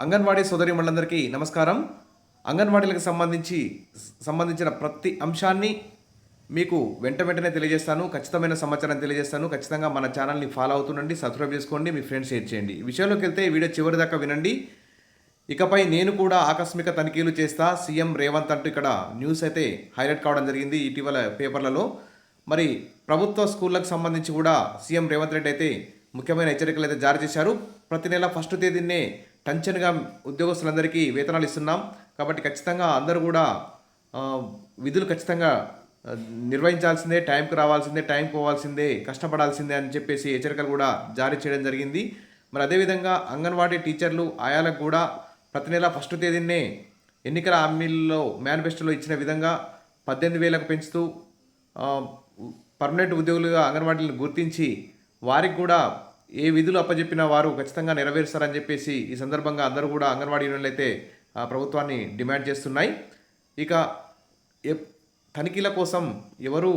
అంగన్వాడీ సోదరీమణులందరికీ నమస్కారం. అంగన్వాడీలకు సంబంధించిన ప్రతి అంశాన్ని మీకు వెంటనే తెలియజేస్తాను. ఖచ్చితమైన సమాచారం తెలియజేస్తాను. ఖచ్చితంగా మన ఛానల్ని ఫాలో అవుతుండండి, సబ్స్క్రైబ్ చేసుకోండి, మీ ఫ్రెండ్స్ షేర్ చేయండి. ఈ విషయంలోకి వెళ్తే వీడియో చివరి దాకా వినండి. ఇకపై నేను కూడా ఆకస్మిక తనిఖీలు చేస్తా, సీఎం రేవంత్ అంటూ ఇక్కడ న్యూస్ అయితే హైలైట్ కావడం జరిగింది ఇటీవల పేపర్లలో. మరి ప్రభుత్వ స్కూళ్ళకు సంబంధించి కూడా సీఎం రేవంత్ రెడ్డి అయితే ముఖ్యమైన హెచ్చరికలు అయితే జారీ చేశారు. ప్రతి నెల ఫస్ట్ తేదీనే టంచన్గా ఉద్యోగస్తులందరికీ వేతనాలు ఇస్తున్నాం కాబట్టి ఖచ్చితంగా అందరూ కూడా విధులు ఖచ్చితంగా నిర్వహించాల్సిందే, టైంకి రావాల్సిందే, టైంకి పోవాల్సిందే, కష్టపడాల్సిందే అని చెప్పేసి హెచ్చరికలు కూడా జారీ చేయడం జరిగింది. మరి అదేవిధంగా అంగన్వాడీ టీచర్లు ఆయాలకు కూడా ప్రతి నెల ఫస్ట్ తేదీనే ఎన్నికల హామీల్లో మేనిఫెస్టోలో ఇచ్చిన విధంగా 18,000కు పెంచుతూ పర్మనెంట్ ఉద్యోగులుగా అంగన్వాడీలను గుర్తించి వారికి కూడా ఏ విధులు అప్పచెప్పినా వారు ఖచ్చితంగా నెరవేరుస్తారని చెప్పేసి ఈ సందర్భంగా అందరూ కూడా అంగన్వాడీ యూనియన్లు అయితే ప్రభుత్వాన్ని డిమాండ్ చేస్తున్నాయి. ఇక తనిఖీల కోసం ఎవరు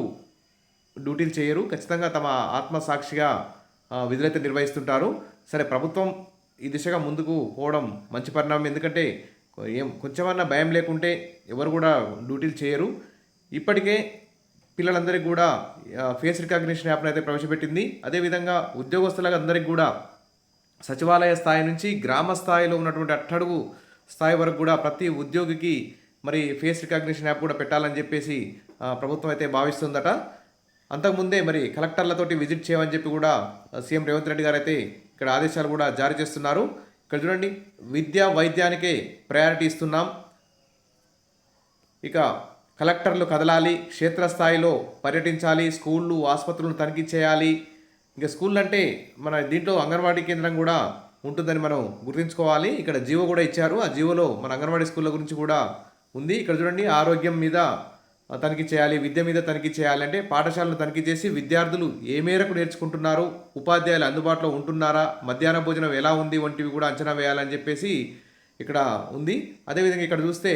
డ్యూటీలు చేయరు, ఖచ్చితంగా తమ ఆత్మసాక్షిగా విధులైతే నిర్వహిస్తుంటారు. సరే, ప్రభుత్వం ఈ దిశగా ముందుకు పోవడం మంచి పరిణామం. ఎందుకంటే కొంచెమన్నా భయం లేకుంటే ఎవరు కూడా డ్యూటీలు చేయరు. ఇప్పటికే పిల్లలందరికీ కూడా ఫేస్ రికగ్నిషన్ యాప్ను అయితే ప్రవేశపెట్టింది. అదేవిధంగా ఉద్యోగస్తులందరికీ కూడా సచివాలయ స్థాయి నుంచి గ్రామ స్థాయిలో ఉన్నటువంటి అట్టడుగు స్థాయి వరకు కూడా ప్రతి ఉద్యోగికి మరి ఫేస్ రికగ్నిషన్ యాప్ కూడా పెట్టాలని చెప్పేసి ప్రభుత్వం అయితే భావిస్తుందట. అంతకుముందే మరి కలెక్టర్లతోటి విజిట్ చేయమని చెప్పి కూడా సీఎం రేవంత్ రెడ్డి గారు అయితే ఇక్కడ ఆదేశాలు కూడా జారీ చేస్తున్నారు. ఇక్కడ చూడండి, విద్యా వైద్యానికే ప్రయారిటీ ఇస్తున్నాం. ఇక కలెక్టర్లు కదలాలి, క్షేత్రస్థాయిలో పర్యటించాలి, స్కూళ్ళు ఆసుపత్రులను తనిఖీ చేయాలి. ఇంకా స్కూల్ అంటే మన దీంట్లో అంగన్వాడీ కేంద్రం కూడా ఉంటుందని మనం గుర్తుంచుకోవాలి. ఇక్కడ జీవో కూడా ఇచ్చారు. ఆ జీవోలో మన అంగన్వాడీ స్కూళ్ళ గురించి కూడా ఉంది. ఇక్కడ చూడండి, ఆరోగ్యం మీద తనిఖీ చేయాలి, విద్య మీద తనిఖీ చేయాలంటే పాఠశాలను తనిఖీ చేసి విద్యార్థులు ఏ మేరకు నేర్చుకుంటున్నారు, ఉపాధ్యాయులు అందుబాటులో ఉంటున్నారా, మధ్యాహ్న భోజనం ఎలా ఉంది వంటివి కూడా అంచనా వేయాలని చెప్పేసి ఇక్కడ ఉంది. అదేవిధంగా ఇక్కడ చూస్తే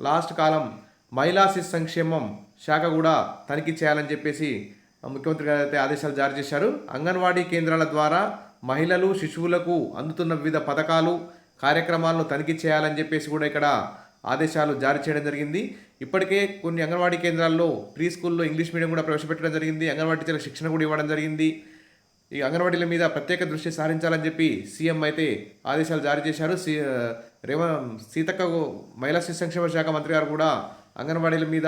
లాస్ట్ కాలం మహిళా శిశు సంక్షేమం శాఖ కూడా తనిఖీ చేయాలని చెప్పేసి ముఖ్యమంత్రి గారు అయితే ఆదేశాలు జారీ చేశారు. అంగన్వాడీ కేంద్రాల ద్వారా మహిళలు శిశువులకు అందుతున్న వివిధ పథకాలు కార్యక్రమాలను తనిఖీ చేయాలని చెప్పేసి కూడా ఇక్కడ ఆదేశాలు జారీ చేయడం జరిగింది. ఇప్పటికే కొన్ని అంగన్వాడీ కేంద్రాల్లో ప్రీ స్కూల్లో ఇంగ్లీష్ మీడియం కూడా ప్రవేశపెట్టడం జరిగింది. అంగన్వాడీ టీచర్లకు శిక్షణ కూడా ఇవ్వడం జరిగింది. ఈ అంగన్వాడీల మీద ప్రత్యేక దృష్టి సారించాలని చెప్పి సీఎం అయితే ఆదేశాలు జారీ చేశారు. సీతక్క మహిళా శిశు సంక్షేమ శాఖ మంత్రి గారు కూడా అంగన్వాడీల మీద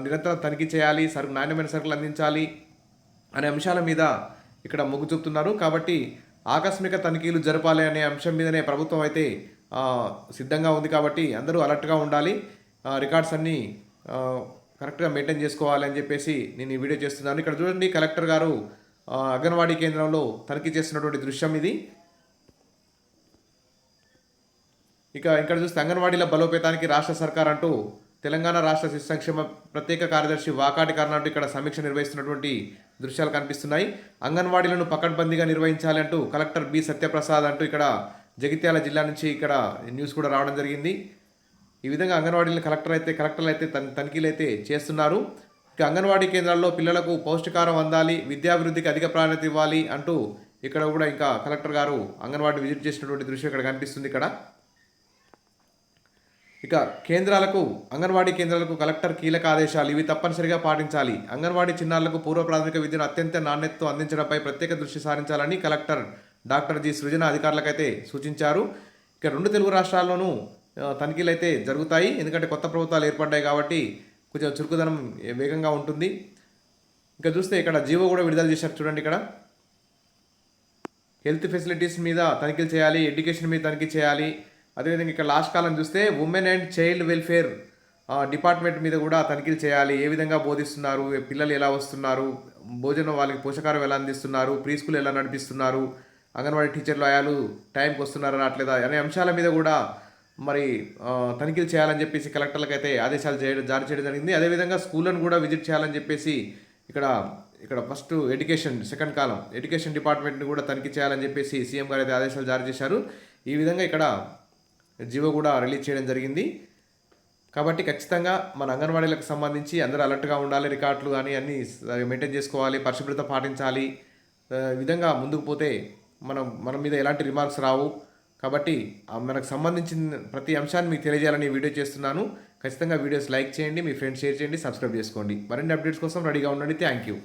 నిరంతరం తనిఖీ చేయాలి, నాణ్యమైన సరుకులు అందించాలి అనే అంశాల మీద ఇక్కడ మొగ్గు చూపుతున్నారు. కాబట్టి ఆకస్మిక తనిఖీలు జరపాలి అనే అంశం మీదనే ప్రభుత్వం అయితే సిద్ధంగా ఉంది. కాబట్టి అందరూ అలర్ట్గా ఉండాలి, రికార్డ్స్ అన్నీ కరెక్ట్గా మెయింటైన్ చేసుకోవాలి అని చెప్పేసి నేను ఈ వీడియో చేస్తున్నాను. ఇక్కడ చూడండి, కలెక్టర్ గారు అంగన్వాడీ కేంద్రంలో తనిఖీ చేస్తున్నటువంటి దృశ్యం ఇది. ఇక ఇక్కడ చూస్తే అంగన్వాడీల బలోపేతానికి రాష్ట్ర సర్కార్ అంటూ తెలంగాణ రాష్ట్ర శిశు సంక్షేమ ప్రత్యేక కార్యదర్శి వాకాటి కర్ణ అంటూ ఇక్కడ సమీక్ష నిర్వహిస్తున్నటువంటి దృశ్యాలు కనిపిస్తున్నాయి. అంగన్వాడీలను పకడ్బందీగా నిర్వహించాలి అంటూ కలెక్టర్ బి సత్యప్రసాద్ అంటూ ఇక్కడ జగిత్యాల జిల్లా నుంచి ఇక్కడ న్యూస్ కూడా రావడం జరిగింది. ఈ విధంగా అంగన్వాడీలను కలెక్టర్లు అయితే తనిఖీలు అయితే చేస్తున్నారు. ఇక అంగన్వాడీ కేంద్రాల్లో పిల్లలకు పౌష్టికారం అందాలి, విద్యాభివృద్ధికి అధిక ప్రాధాన్యత ఇవ్వాలి అంటూ ఇక్కడ కూడా ఇంకా కలెక్టర్ గారు అంగన్వాడీ విజిట్ చేసినటువంటి దృశ్యం ఇక్కడ కనిపిస్తుంది. ఇక అంగన్వాడీ కేంద్రాలకు కలెక్టర్ కీలక ఆదేశాలు, ఇవి తప్పనిసరిగా పాటించాలి. అంగన్వాడీ చిన్నారులకు పూర్వ ప్రాథమిక విద్యను అత్యంత నాణ్యతతో అందించడంపై ప్రత్యేక దృష్టి సారించాలని కలెక్టర్ డాక్టర్ జి సృజన అధికారులకైతే సూచించారు. ఇక 2 తెలుగు రాష్ట్రాల్లోనూ తనిఖీలు అయితే జరుగుతాయి. ఎందుకంటే కొత్త ప్రభుత్వాలు ఏర్పడ్డాయి కాబట్టి కొంచెం చురుకుదనం వేగంగా ఉంటుంది. ఇక చూస్తే ఇక్కడ జీవో కూడా విడుదల చేశారు. చూడండి, ఇక్కడ హెల్త్ ఫెసిలిటీస్ మీద తనిఖీలు చేయాలి, ఎడ్యుకేషన్ మీద తనిఖీ చేయాలి. అదేవిధంగా ఇక్కడ లాస్ట్ కాలం చూస్తే women and child welfare department మీద కూడా తనిఖీలు చేయాలి. ఏ విధంగా బోధిస్తున్నారు, పిల్లలు ఎలా వస్తున్నారు, భోజనం వాళ్ళకి పోషకారం ఎలా అందిస్తున్నారు, ప్రీ స్కూల్ ఎలా నడిపిస్తున్నారు, అంగన్వాడీ టీచర్లు ఆయాలు టైంకి వస్తున్నారా రావట్లేదా అనే అంశాల మీద కూడా మరి తనిఖీలు చేయాలని చెప్పేసి కలెక్టర్లకు అయితే ఆదేశాలు జారీ చేయడం జరిగింది. అదేవిధంగా స్కూళ్ళను కూడా విజిట్ చేయాలని చెప్పేసి ఇక్కడ ఫస్ట్ సెకండ్ కాలం ఎడ్యుకేషన్ డిపార్ట్మెంట్ని కూడా తనిఖీ చేయాలని చెప్పేసి సీఎం గారు అయితే ఆదేశాలు జారీ చేశారు. ఈ విధంగా ఇక్కడ జీవో కూడా రిలీజ్ చేయడం జరిగింది. కాబట్టి ఖచ్చితంగా మన అంగన్వాడీలకు సంబంధించి అందరూ అలర్ట్గా ఉండాలి, రికార్డులు కానీ అన్నీ మెయింటైన్ చేసుకోవాలి, పరిశుభ్రత పాటించాలి. ఈ విధంగా ముందుకు పోతే మన మీద ఎలాంటి రిమార్క్స్ రావు. కాబట్టి మనకు సంబంధించిన ప్రతి అంశాన్ని మీకు తెలియజేయాలని ఈ వీడియో చేస్తున్నాను. ఖచ్చితంగా వీడియోస్ లైక్ చేయండి, మీ ఫ్రెండ్స్ షేర్ చేయండి, సబ్స్క్రైబ్ చేసుకోండి. మరిన్ని అప్డేట్స్ కోసం రెడీగా ఉండండి. Thank you.